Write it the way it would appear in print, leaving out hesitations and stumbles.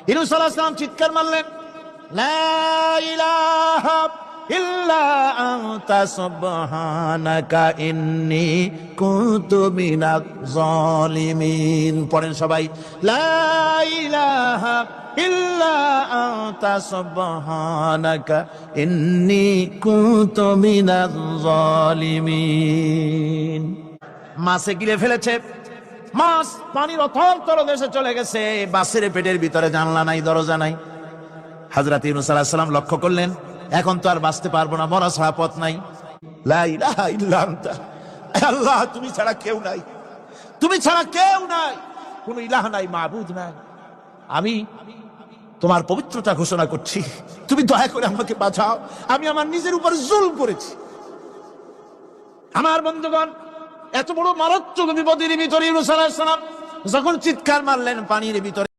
ইউনূস আলাইহিস সালাম চিৎকার মারলেন, লা ইলাহা ইল্লা আনতা সুবহানাকা ইন্নী কুনতু মিনাজ জালিমিন। পড়েন সবাই, লা ইলাহা ইল্লা আনতা সুবহানাকা ইন্নী কুনতু মিনাজ জালিমিন। মাছে গিলে ফেলেছে, মাছ পানির অথর তলদেশে চলে গেছে, মাছের পেটের ভিতরে জানলা নাই, দরজা নাই। হযরত ইউনূস আলাইহিস সালাম লক্ষ্য করলেন, এখন তো আর বাঁচতে পারবো না, মরা ছাড়া পথ নাই। লা ইলাহা ইল্লা আনতা, আল্লাহ তুমি ছাড়া কেউ নাই, তুমি ছাড়া কেউ নাই, কোন ইলাহ নাই, মাবুদ নাই। আমি তোমার পবিত্রতা ঘোষণা করছি, তুমি দয়া করে আমাকে বাঁচাও, আমি আমার নিজের উপর জুলম করেছি। আমার বন্ধুগণ, এত বড় মারাত্মক বিপদের ভিতরে ইউনূস আলাইহিস সালাম যখন চিৎকার মারলেন পানির ভিতরে